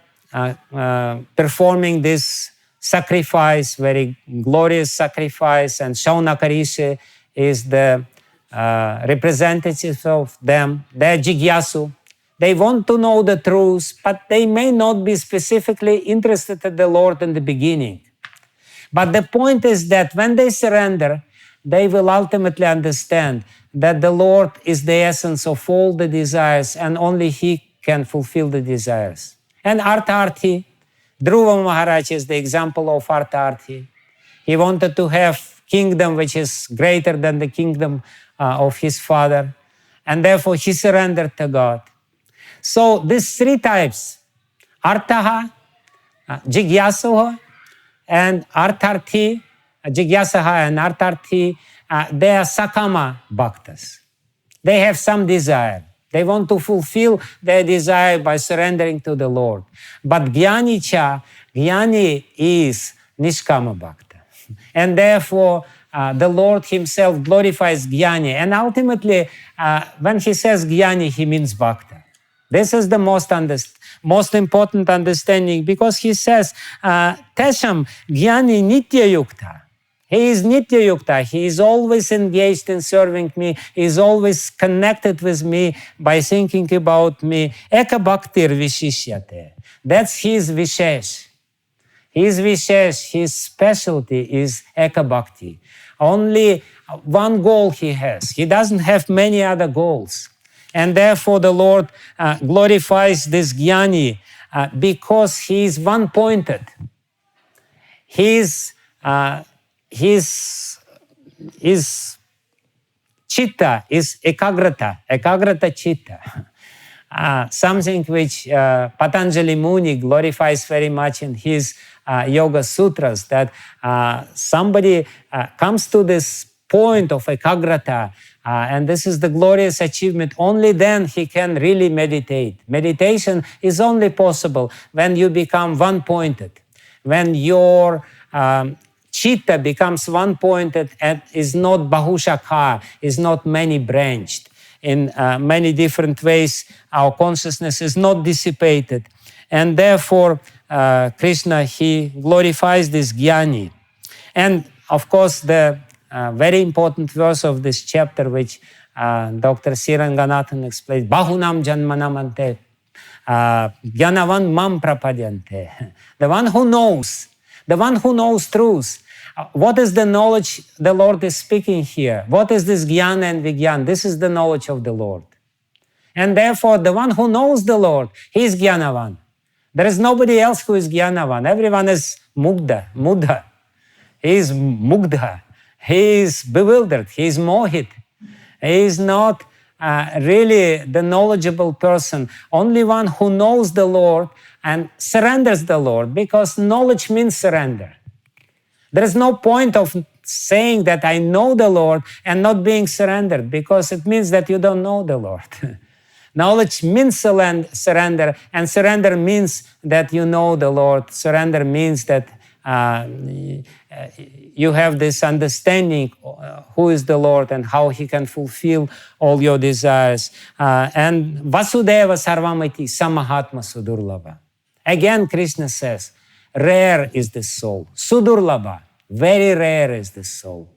Speaker 1: performing this sacrifice, very glorious sacrifice, and Shaunakarishi is the representative of them. They're Jigyasu. They want to know the truth, but they may not be specifically interested in the Lord in the beginning. But the point is that when they surrender, they will ultimately understand that the Lord is the essence of all the desires and only He can fulfill the desires. And Artharthi, Dhruva Maharaj is the example of Artharthi. He wanted to have kingdom which is greater than the kingdom of his father, and therefore he surrendered to God. So these three types, Artaha, Jigyasaha, and Artharthi, Jigyasaha and Artharthi, they are Sakama Bhaktas. They have some desire. They want to fulfill their desire by surrendering to the Lord. But Jnani is Nishkama Bhakta. And therefore, the Lord Himself glorifies Jnani. And ultimately, when He says Jnani, He means Bhakta. This is the most important understanding, because He says, Tesham Jnani Nitya Yukta. He is Nitya Yukta. He is always engaged in serving me. He is always connected with me by thinking about me. Eka Bhaktir Vishishyate. That's his Vishesh. His Vishesh, his specialty is Eka Bhakti. Only one goal he has. He doesn't have many other goals. And therefore the Lord glorifies this Jnani because he is one-pointed. His chitta is ekagrata chitta. Something which Patanjali Muni glorifies very much in his Yoga Sutras, that somebody comes to this point of ekagrata, and this is the glorious achievement. Only then he can really meditate. Meditation is only possible when you become one-pointed, when your chitta becomes one-pointed and is not bahushakha, is not many-branched. In many different ways, our consciousness is not dissipated. And therefore, Krishna, He glorifies this Jnani. And of course, the very important verse of this chapter, which Dr. Siranganathan explains, Bahunam Janmanam Ante, Jnanavan Mam Prapadyante. The one who knows truth. What is the knowledge the Lord is speaking here? What is this Jnana and Vijnana? This is the knowledge of the Lord. And therefore, the one who knows the Lord, he is Jnanavan. There is nobody else who is Jnanavan. Everyone is Mudha. He is Mugdha. He is bewildered. He is Mohit. He is not really the knowledgeable person. Only one who knows the Lord and surrenders the Lord, because knowledge means surrender. There is no point of saying that I know the Lord and not being surrendered, because it means that you don't know the Lord. Knowledge means surrender, and surrender means that you know the Lord. Surrender means that you have this understanding who is the Lord and how He can fulfill all your desires. And Vasudeva Sarvamati Samahatma Sudurlabha. Again, Krishna says, rare is the soul. Sudurlabha, very rare is the soul.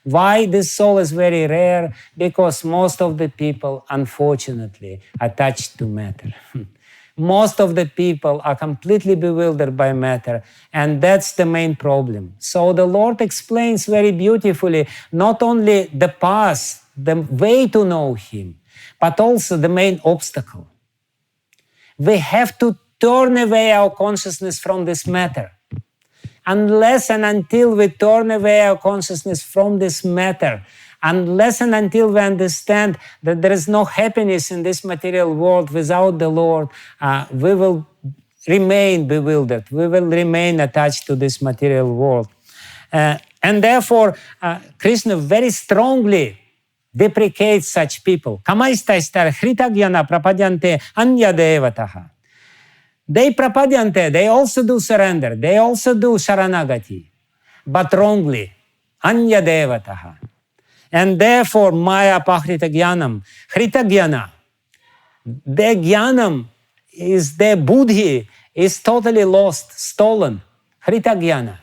Speaker 1: Why this soul is very rare? Because most of the people, unfortunately, are attached to matter. Most of the people are completely bewildered by matter, and that's the main problem. So the Lord explains very beautifully not only the path, the way to know Him, but also the main obstacle. We have to turn away our consciousness from this matter. Unless and until we turn away our consciousness from this matter, unless and until we understand that there is no happiness in this material world without the Lord, we will remain bewildered. We will remain attached to this material world. And therefore, Krishna very strongly deprecates such people. Kamaistastar hritagyana prapadyante anya devataha. They prapadyante, they also do surrender, they also do saranagati, but wrongly, anya devataha. And therefore, maya pahrita jnanam, hrita jnana, their jnanam is, their buddhi is totally lost, stolen, hrita jnana.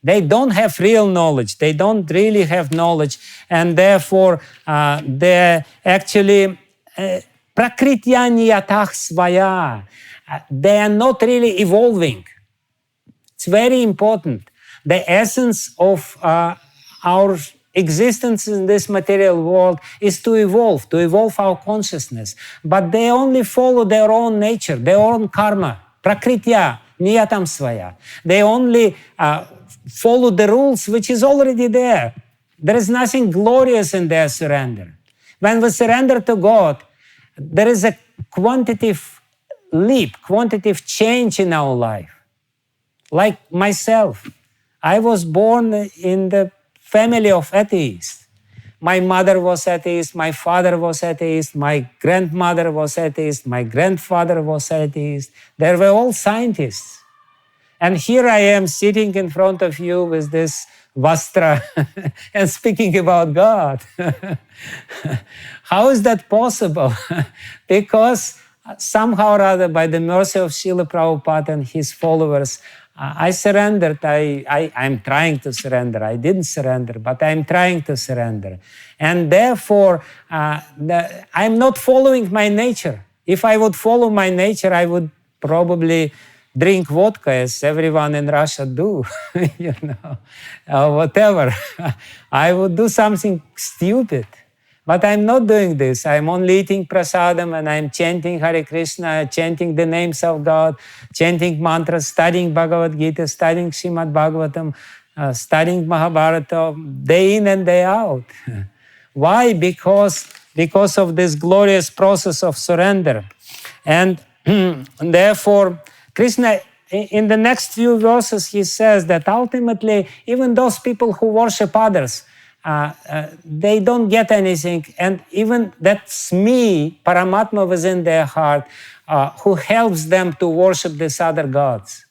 Speaker 1: They don't have real knowledge, they don't really have knowledge, and therefore they're actually prakritya niyatah svaya. They are not really evolving. It's very important. The essence of our existence in this material world is to evolve our consciousness. But they only follow their own nature, their own karma, prakritya, niyatam svaya. They only follow the rules which is already there. There is nothing glorious in their surrender. When we surrender to God, there is a quantitative leap, quantitative change in our life. Like myself, I was born in the family of atheists. My mother was atheist, my father was atheist, my grandmother was atheist, my grandfather was atheist. They were all scientists. And here I am sitting in front of you with this vastra and speaking about God. How is that possible? Because somehow or other, by the mercy of Srila Prabhupada and his followers, I surrendered. I'm trying to surrender. I didn't surrender, but I'm trying to surrender. And therefore, I'm not following my nature. If I would follow my nature, I would probably drink vodka as everyone in Russia do, whatever. I would do something stupid. But I'm not doing this. I'm only eating prasadam and I'm chanting Hare Krishna, chanting the names of God, chanting mantras, studying Bhagavad-Gita, studying Srimad Bhagavatam, studying Mahabharata day in and day out. Why? Because of this glorious process of surrender. And therefore, Krishna, in the next few verses, he says that ultimately, even those people who worship others, they don't get anything, and even that's me, Paramatma within their heart, who helps them to worship these other gods.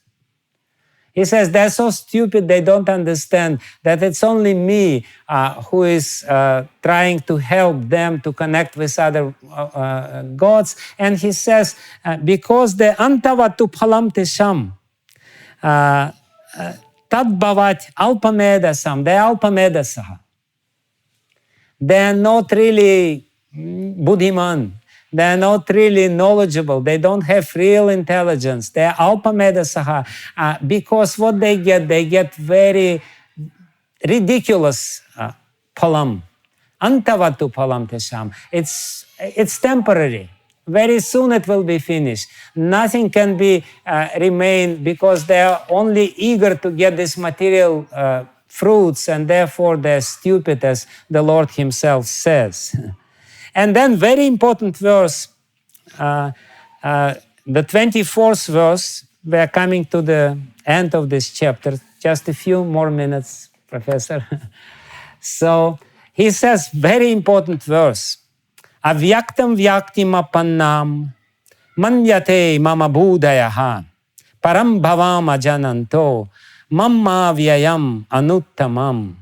Speaker 1: He says they're so stupid they don't understand that it's only me who is trying to help them to connect with other gods. And he says, because the antavatu phalam tesham tadbhavat alpamedasam, they're alpamedasaha. They are not really buddhiman. They are not really knowledgeable. They don't have real intelligence. They are alpamedasaha. Because what they get very ridiculous phalam. Antavatu phalam tesham. It's temporary. Very soon it will be finished. Nothing can be remain because they are only eager to get this material fruits, and therefore they're stupid, as the Lord himself says. And then very important verse, the 24th verse, we are coming to the end of this chapter. Just a few more minutes, Professor. So he says, very important verse, avyaktam vyaktim apannam manyate mama budayaha param bhavam ajananto mamma vyayam anuttamam.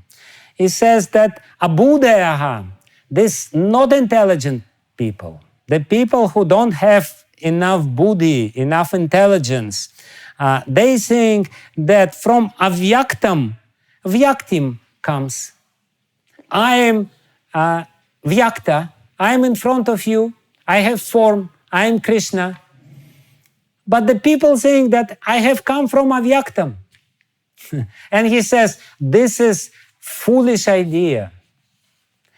Speaker 1: He says that abhudayaha, this not intelligent people, the people who don't have enough buddhi, enough intelligence, they think that from avyaktam, vyaktim comes. I am vyakta, I am in front of you, I have form, I am Krishna. But the people saying that I have come from avyaktam. And he says, this is foolish idea.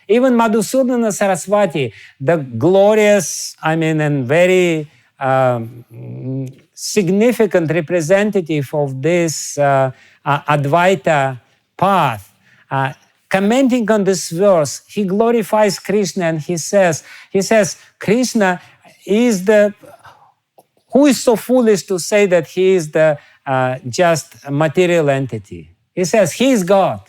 Speaker 1: Even Madhusudana Saraswati, the glorious, and very significant representative of this Advaita path, commenting on this verse, he glorifies Krishna and he says, Krishna is who is so foolish to say that he is the just material entity? He says he is God.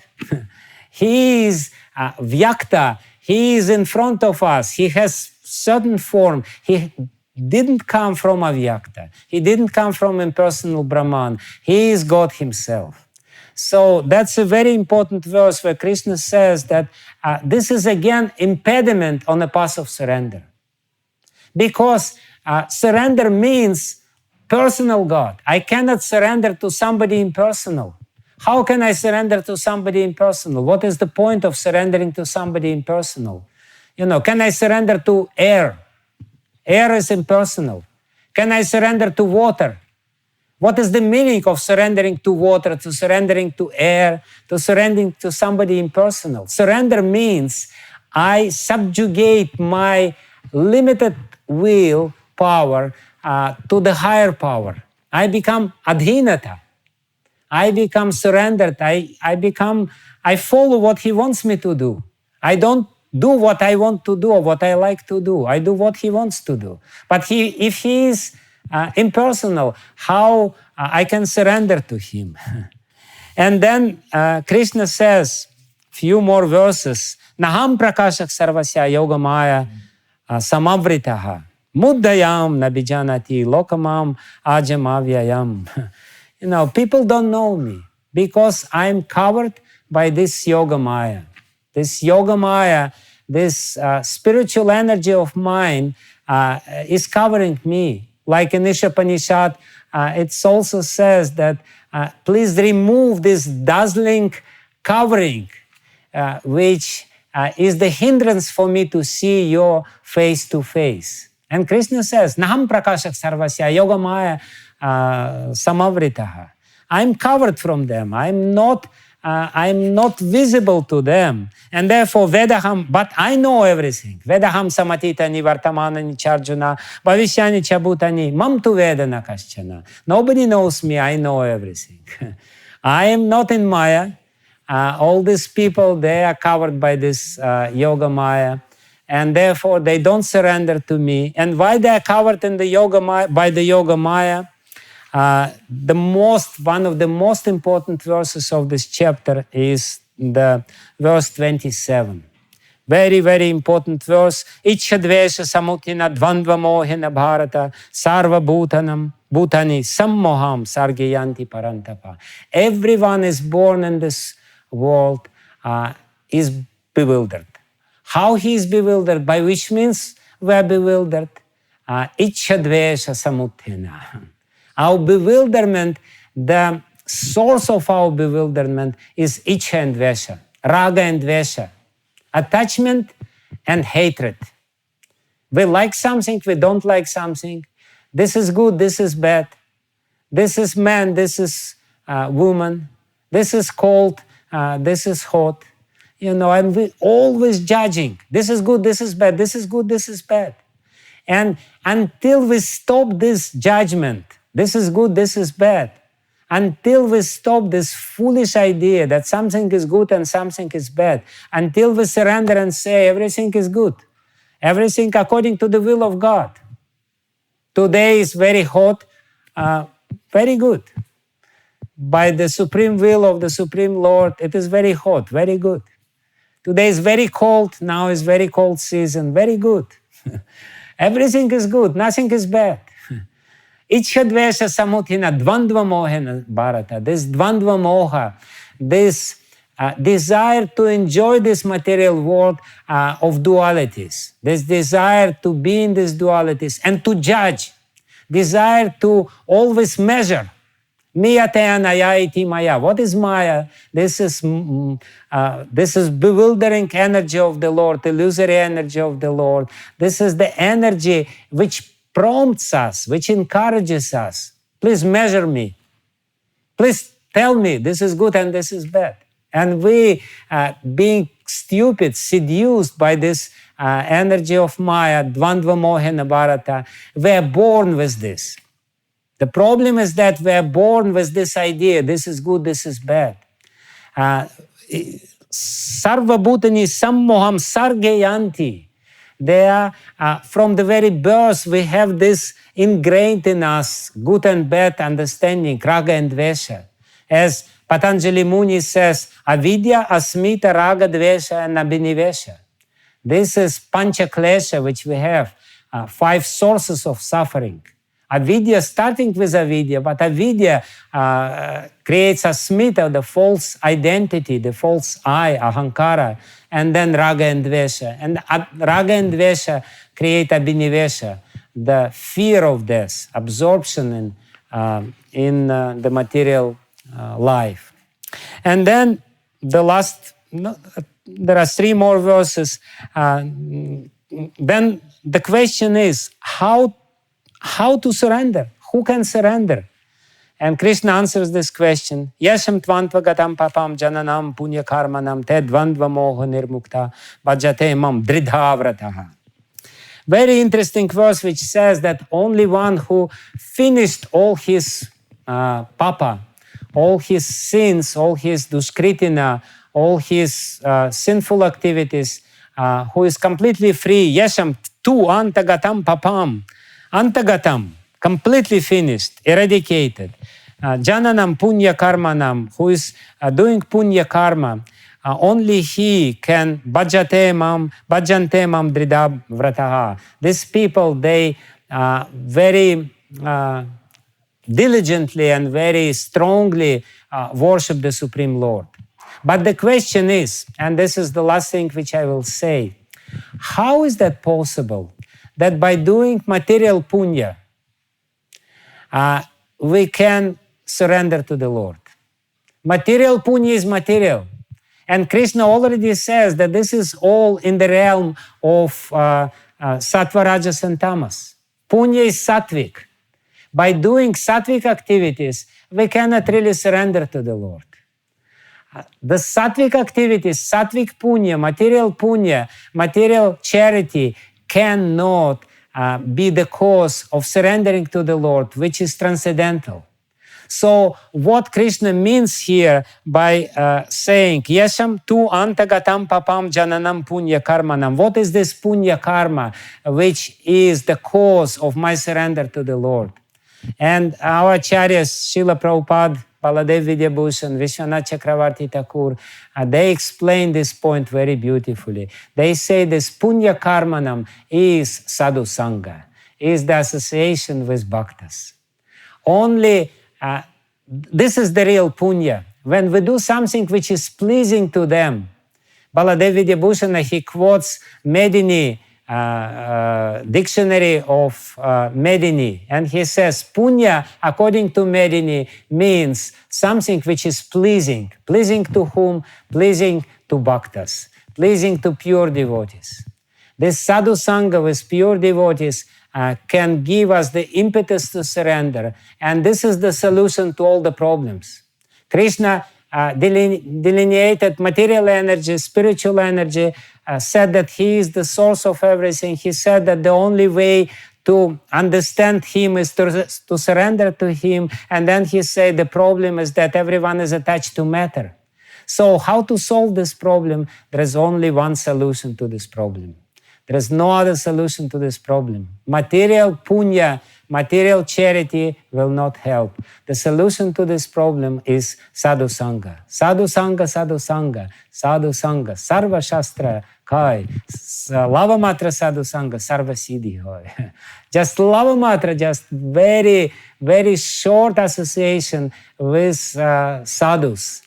Speaker 1: He is Vyakta. He is in front of us. He has certain form. He didn't come from Avyakta. He didn't come from impersonal Brahman. He is God himself. So that's a very important verse where Krishna says that this is again impediment on the path of surrender. Because surrender means personal God. I cannot surrender to somebody impersonal. How can I surrender to somebody impersonal? What is the point of surrendering to somebody impersonal? Can I surrender to air? Air is impersonal. Can I surrender to water? What is the meaning of surrendering to water, to surrendering to air, to surrendering to somebody impersonal? Surrender means I subjugate my limited will power to the higher power. I become adhinata. I become surrendered. I follow what he wants me to do. I don't do what I want to do or what I like to do. I do what he wants to do. But if he is impersonal, how I can surrender to him? And then Krishna says, few more verses, Naham prakashak sarvasya yogamaya samavritaha muddayam nabijanati lokamam ajamavyayam. People don't know me because I'm covered by this yoga maya. This yoga maya, this spiritual energy of mine is covering me. Like in Ishopanishad, it also says that please remove this dazzling covering, which is the hindrance for me to see your face to face. And Krishna says, Naham prakashak sarvasya yoga maya samavritaha. I'm covered from them. I'm not visible to them. And therefore, Vedaham, but I know everything. Vedaham samatita ni vartamana ni charjuna, bhavishyani chabutani, mam tu vedana kaschana. Nobody knows me, I know everything. I am not in Maya. All these people, they are covered by this yoga Maya. And therefore, they don't surrender to me. And why they are covered in the yoga Maya, by the yoga Maya? One of the most important verses of this chapter is the verse 27. Very, very important verse. Ichhadvesha samutina dvandva mohina bharata sarva bhutanam bhutani sammoham sargayanti parantapa. Everyone is born in this world is bewildered. How he is bewildered? By which means we are bewildered? Ichhadvesha samutina. Our bewilderment, the source of our bewilderment is Ichha and Vesha, Raga and Vesha, attachment and hatred. We like something, we don't like something. This is good, this is bad. This is man, this is woman. This is cold, this is hot. And we always judging. This is good, this is bad, this is good, this is bad. And until we stop this judgment, this is good, this is bad. Until we stop this foolish idea that something is good and something is bad. Until we surrender and say everything is good. Everything according to the will of God. Today is very hot, very good. By the supreme will of the Supreme Lord, it is very hot, very good. Today is very cold, now is very cold season, very good. Everything is good, nothing is bad. Ichhadvesha samuthina dvandva mohena Bharata. This dvandva moha, this desire to enjoy this material world of dualities, this desire to be in these dualities and to judge, desire to always measure. Miyate iti maya. What is Maya? This is bewildering energy of the Lord, illusory energy of the Lord. This is the energy which prompts us, which encourages us. Please measure me. Please tell me this is good and this is bad. And we, being stupid, seduced by this energy of Maya, Dvandva Mohana Bharata, we are born with this. The problem is that we are born with this idea, this is good, this is bad. Sarva bhutani sammoham sargayanti. They are, from the very birth, we have this ingrained in us, good and bad understanding, raga and dvesha. As Patanjali Muni says, avidya, asmita, raga, dvesha, and abhinivesha. This is pancha klesha which we have, 5 sources of suffering. Avidya, starting with avidya, but avidya creates asmita, the false identity, the false I, ahankara, and then raga and dvesha. And raga and dvesha create abhinivesha, the fear of death, absorption in the material life. And then the last, there are 3 more verses. Then the question is, how to surrender? Who can surrender? And Krishna answers this question. Yasham tvantva gatam papam jananam punya karmanam te dvandva moha nirmukta bhajate mam dridhavrataha. Very interesting verse which says that only one who finished all his papa, all his sins, all his duskritina, all his sinful activities, who is completely free, yasham tu antagatam papam, antagatam, completely finished, eradicated. Jananam punya karmanam, who is doing punya karma, only he can bhajante mam dridab vrataha. These people, they very diligently and very strongly worship the Supreme Lord. But the question is, and this is the last thing which I will say, how is that possible? That by doing material punya, we can surrender to the Lord. Material punya is material. And Krishna already says that this is all in the realm of sattva, rajas, and tamas. Punya is sattvic. By doing sattvic activities, we cannot really surrender to the Lord. The sattvic activities, sattvic punya, material charity, cannot be the cause of surrendering to the Lord, which is transcendental. So what Krishna means here by saying, Yasham tu antagatam papam jananam punya karmanam. What is this punya karma which is the cause of my surrender to the Lord? And our acharyas, Srila Prabhupada, Baladev Vidyabhushan, Vishwanath Chakravarti Thakur, they explain this point very beautifully. They say this punya karmanam is sadhu sangha, is the association with bhaktas. Only this is the real punya. When we do something which is pleasing to them, Baladev Vidyabhushan, he quotes Medini, dictionary of Medini, and he says punya, according to Medini, means something which is pleasing. Pleasing to whom? Pleasing to bhaktas, pleasing to pure devotees. This sadhu sangha with pure devotees can give us the impetus to surrender, and this is the solution to all the problems. Krishna delineated material energy, spiritual energy, said that he is the source of everything. He said that the only way to understand him is to surrender to him. And then he said the problem is that everyone is attached to matter. So how to solve this problem? There is only one solution to this problem. There is no other solution to this problem. Material punya material charity will not help. The solution to this problem is sadhu sangha. Sadhu sangha, sadhu sangha, sadhu sangha, sarva shastra kai. Lava matra sadhu sangha, sarva siddhi hoy. Just lava matra, just very, very short association with sadhus,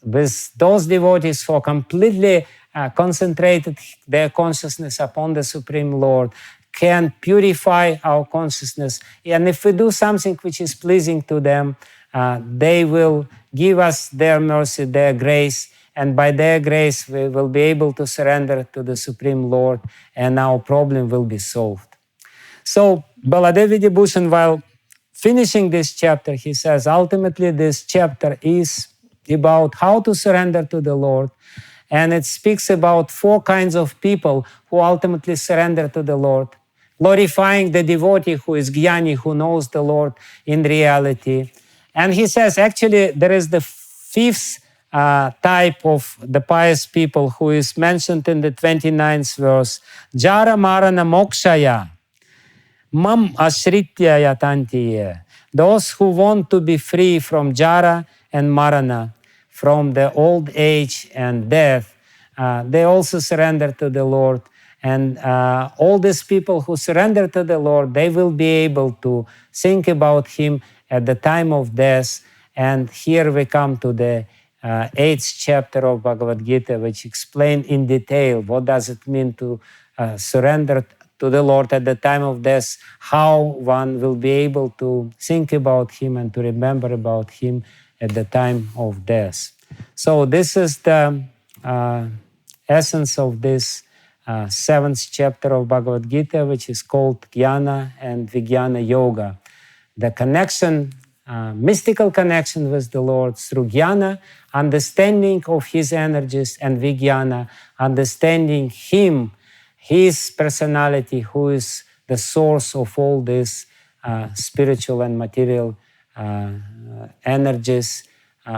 Speaker 1: with those devotees who completely concentrated their consciousness upon the Supreme Lord, can purify our consciousness. And if we do something which is pleasing to them, they will give us their mercy, their grace, and by their grace we will be able to surrender to the Supreme Lord, and our problem will be solved. So Baladev Vidyabhushan, while finishing this chapter, he says, ultimately this chapter is about how to surrender to the Lord. And it speaks about 4 kinds of people who ultimately surrender to the Lord, glorifying the devotee who is jnani, who knows the Lord in reality. And he says, actually, there is the 5th type of the pious people who is mentioned in the 29th verse, Jara Marana Mokshaya, Mam Ashritya Yatantiye. Those who want to be free from Jara and Marana, from the old age and death, they also surrender to the Lord. And all these people who surrender to the Lord, they will be able to think about Him at the time of death. And here we come to the 8th chapter of Bhagavad-Gita, which explains in detail what does it mean to surrender to the Lord at the time of death, how one will be able to think about Him and to remember about Him at the time of death. So this is the essence of this 7th chapter of Bhagavad-Gita, which is called Jnana and Vijnana Yoga. The connection, mystical connection with the Lord through Jnana, understanding of His energies, and Vijnana, understanding Him, His personality, who is the source of all these spiritual and material energies,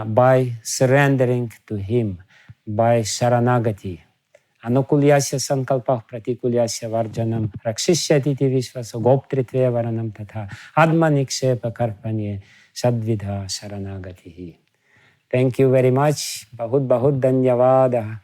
Speaker 1: by surrendering to Him, by saranagati. Anukulyasya sankalpah pratikulyasya varjanam rakshishyatiti vishvaso goptritve varanam tatha admanikshepa karpanye sadvidha saranagatihi. Thank you very much. Bahut bahut dhanyavada.